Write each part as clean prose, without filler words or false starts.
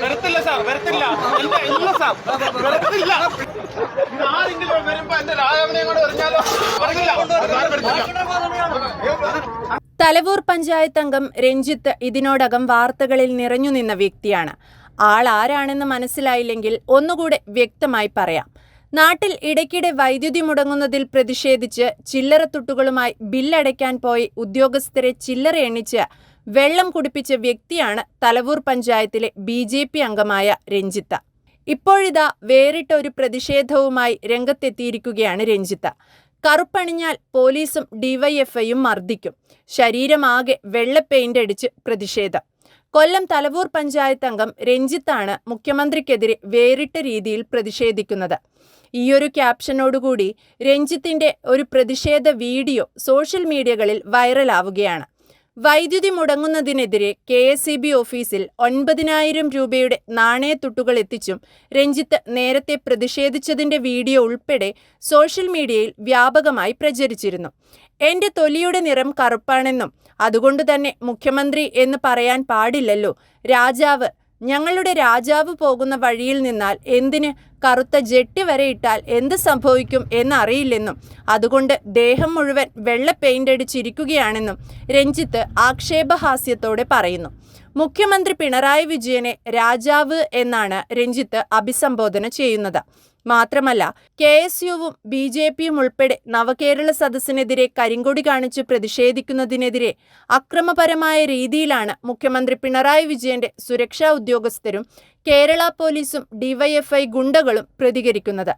വരത്തില്ല സാർ, വരത്തില്ല, ഇല്ല സാർ, വരത്തില്ല. ആരെങ്കിലും വരുമ്പോ എന്റെ രാജാവിനെ കൂടെ എറിഞ്ഞാലോ? തലവൂർ പഞ്ചായത്ത് അംഗം രഞ്ജിത്ത് ഇതിനോടകം വാർത്തകളിൽ നിറഞ്ഞു നിന്ന വ്യക്തിയാണ്. ആൾ ആരാണെന്ന് മനസ്സിലായില്ലെങ്കിൽ ഒന്നുകൂടെ വ്യക്തമായി പറയാം. നാട്ടിൽ ഇടയ്ക്കിടെ വൈദ്യുതി മുടങ്ങുന്നതിൽ പ്രതിഷേധിച്ച് ചില്ലറത്തുട്ടുകളുമായി ബില്ലടയ്ക്കാൻ പോയി ഉദ്യോഗസ്ഥരെ ചില്ലറ എണ്ണിച്ച് വെള്ളം കുടിപ്പിച്ച വ്യക്തിയാണ് തലവൂർ പഞ്ചായത്തിലെ BJP അംഗമായ രഞ്ജിത്ത്. ഇപ്പോഴിതാ വേറിട്ട ഒരു പ്രതിഷേധവുമായി രംഗത്തെത്തിയിരിക്കുകയാണ് രഞ്ജിത്ത്. കറുപ്പണിഞ്ഞാൽ പോലീസും DYFIയും മർദ്ദിക്കും, ശരീരമാകെ വെള്ള പെയിന്റ് അടിച്ച് പ്രതിഷേധം. കൊല്ലം തലവൂർ പഞ്ചായത്ത് അംഗം രഞ്ജിത്താണ് മുഖ്യമന്ത്രിക്കെതിരെ വേറിട്ട രീതിയിൽ പ്രതിഷേധിക്കുന്നത്. ഈയൊരു ക്യാപ്ഷനോടുകൂടി രഞ്ജിത്തിന്റെ ഒരു പ്രതിഷേധ വീഡിയോ സോഷ്യൽ മീഡിയകളിൽ വൈറലാവുകയാണ്. വൈദ്യുതി മുടങ്ങുന്നതിനെതിരെ KSEB ഓഫീസിൽ 9,000 രൂപയുടെ നാണയത്തുട്ടുകൾ എത്തിച്ചും രഞ്ജിത്ത് നേരത്തെ പ്രതിഷേധിച്ചതിന്റെ വീഡിയോ ഉൾപ്പെടെ സോഷ്യൽ മീഡിയയിൽ വ്യാപകമായി പ്രചരിച്ചിരുന്നു. എന്റെ തൊലിയുടെ നിറം കറുപ്പാണെന്നും അതുകൊണ്ടുതന്നെ മുഖ്യമന്ത്രി എന്ന് പറയാൻ പാടില്ലല്ലോ, രാജാവ്, ഞങ്ങളുടെ രാജാവ് പോകുന്ന വഴിയിൽ നിന്നാൽ എന്തിന് കറുത്ത ജെട്ടി വരെ ഇട്ടാൽ എന്ത് സംഭവിക്കും എന്നറിയില്ലെന്നും അതുകൊണ്ട് ദേഹം മുഴുവൻ വെള്ള പെയിന്റ് അടിച്ചിരിക്കുകയാണെന്നും രഞ്ജിത്ത് ആക്ഷേപഹാസ്യത്തോടെ പറയുന്നു. മുഖ്യമന്ത്രി പിണറായി വിജയനെ രാജാവ് എന്നാണ് രഞ്ജിത്ത് അഭിസംബോധന ചെയ്യുന്നത്. മാത്രമല്ല, KSUവും BJPയും ഉൾപ്പെടെ നവകേരള സദസ്സിനെതിരെ കരിങ്കൊടി കാണിച്ച് പ്രതിഷേധിക്കുന്നതിനെതിരെ അക്രമപരമായ രീതിയിലാണ് മുഖ്യമന്ത്രി പിണറായി വിജയന്റെ സുരക്ഷാ ഉദ്യോഗസ്ഥരും കേരള പോലീസും DYFI ഗുണ്ടകളും പ്രതികരിക്കുന്നത്.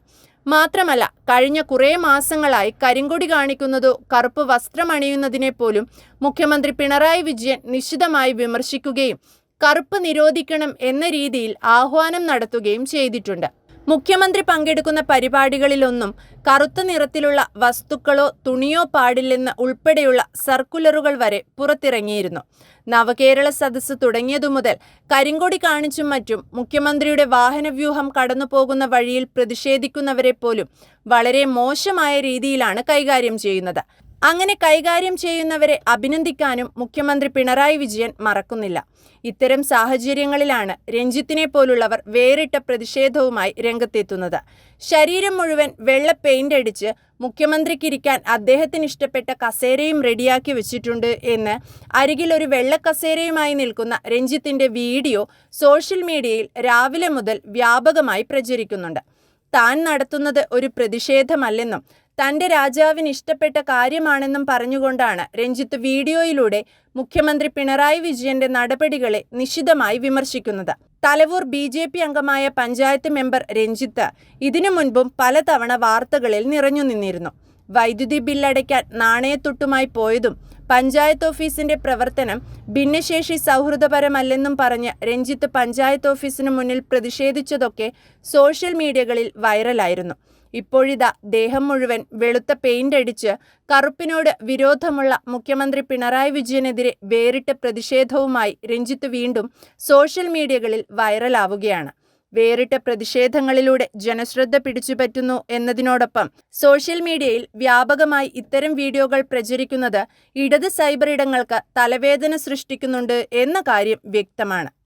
മാത്രമല്ല, കഴിഞ്ഞ കുറേ മാസങ്ങളായി കരിങ്കൊടി കാണിക്കുന്നതോ കറുപ്പ് വസ്ത്രമണിയുന്നതിനെ പോലും മുഖ്യമന്ത്രി പിണറായി വിജയൻ നിശിതമായി വിമർശിക്കുകയും കറുപ്പ് നിരോധിക്കണം എന്ന രീതിയിൽ ആഹ്വാനം നടത്തുകയും ചെയ്തിട്ടുണ്ട്. മുഖ്യമന്ത്രി പങ്കെടുക്കുന്ന പരിപാടികളിലൊന്നും കറുത്ത നിറത്തിലുള്ള വസ്തുക്കളോ തുണിയോ പാടില്ലെന്ന് ഉൾപ്പെടെയുള്ള സർക്കുലറുകൾ വരെ പുറത്തിറങ്ങിയിരുന്നു. നവകേരള സദസ്സ് തുടങ്ങിയതു മുതൽ കരിങ്കൊടി കാണിച്ചും മറ്റും മുഖ്യമന്ത്രിയുടെ വാഹനവ്യൂഹം കടന്നുപോകുന്ന വഴിയിൽ പ്രതിഷേധിക്കുന്നവരെ പോലും വളരെ മോശമായ രീതിയിലാണ് കൈകാര്യം ചെയ്യുന്നത്. അങ്ങനെ കൈകാര്യം ചെയ്യുന്നവരെ അഭിനന്ദിക്കാനും മുഖ്യമന്ത്രി പിണറായി വിജയൻ മറക്കുന്നില്ല. ഇത്തരം സാഹചര്യങ്ങളിലാണ് രഞ്ജിത്തിനെ പോലുള്ളവർ വേറിട്ട പ്രതിഷേധവുമായി രംഗത്തെത്തുന്നത്. ശരീരം മുഴുവൻ വെള്ള പെയിന്റ് അടിച്ച് മുഖ്യമന്ത്രിക്കിരിക്കാൻ അദ്ദേഹത്തിന് ഇഷ്ടപ്പെട്ട കസേരയും റെഡിയാക്കി വെച്ചിട്ടുണ്ട് എന്ന് അരികിൽ ഒരു വെള്ള കസേരയുമായി നിൽക്കുന്ന രഞ്ജിത്തിന്റെ വീഡിയോ സോഷ്യൽ മീഡിയയിൽ രാവിലെ മുതൽ വ്യാപകമായി പ്രചരിക്കുന്നുണ്ട്. താൻ നടത്തുന്നത് ഒരു പ്രതിഷേധമല്ലെന്നും തന്റെ രാജാവിന് ഇഷ്ടപ്പെട്ട കാര്യമാണെന്നും പറഞ്ഞുകൊണ്ടാണ് രഞ്ജിത്ത് വീഡിയോയിലൂടെ മുഖ്യമന്ത്രി പിണറായി വിജയന്റെ നടപടികളെ നിശിതമായി വിമർശിക്കുന്നത്. തലവൂർ BJP അംഗമായ പഞ്ചായത്ത് മെമ്പർ രഞ്ജിത്ത് ഇതിനു മുൻപും പലതവണ വാർത്തകളിൽ നിറഞ്ഞു നിന്നിരുന്നു. വൈദ്യുതി ബില്ലടയ്ക്കാൻ നാണയത്തുട്ടുമായി പോയതും പഞ്ചായത്ത് ഓഫീസിന്റെ പ്രവർത്തനം ഭിന്നശേഷി സൗഹൃദപരമല്ലെന്നും പറഞ്ഞ് രഞ്ജിത്ത് പഞ്ചായത്ത് ഓഫീസിനു മുന്നിൽ പ്രതിഷേധിച്ചതൊക്കെ സോഷ്യൽ മീഡിയകളിൽ വൈറലായിരുന്നു. ഇപ്പോഴിതാ ദേഹം മുഴുവൻ വെളുത്ത പെയിന്റ് അടിച്ച് കറുപ്പിനോട് വിരോധമുള്ള മുഖ്യമന്ത്രി പിണറായി വിജയനെതിരെ വേറിട്ട പ്രതിഷേധവുമായി രഞ്ജിത്ത് വീണ്ടും സോഷ്യൽ മീഡിയകളിൽ വൈറലാവുകയാണ്. വേറിട്ട പ്രതിഷേധങ്ങളിലൂടെ ജനശ്രദ്ധ പിടിച്ചുപറ്റുന്നു എന്നതിനോടൊപ്പം സോഷ്യൽ മീഡിയയിൽ വ്യാപകമായി ഇത്തരം വീഡിയോകൾ പ്രചരിക്കുന്നത് ഇടത് സൈബർ ഇടങ്ങൾക്ക് തലവേദന സൃഷ്ടിക്കുന്നുണ്ട് എന്ന കാര്യം വ്യക്തമാണ്.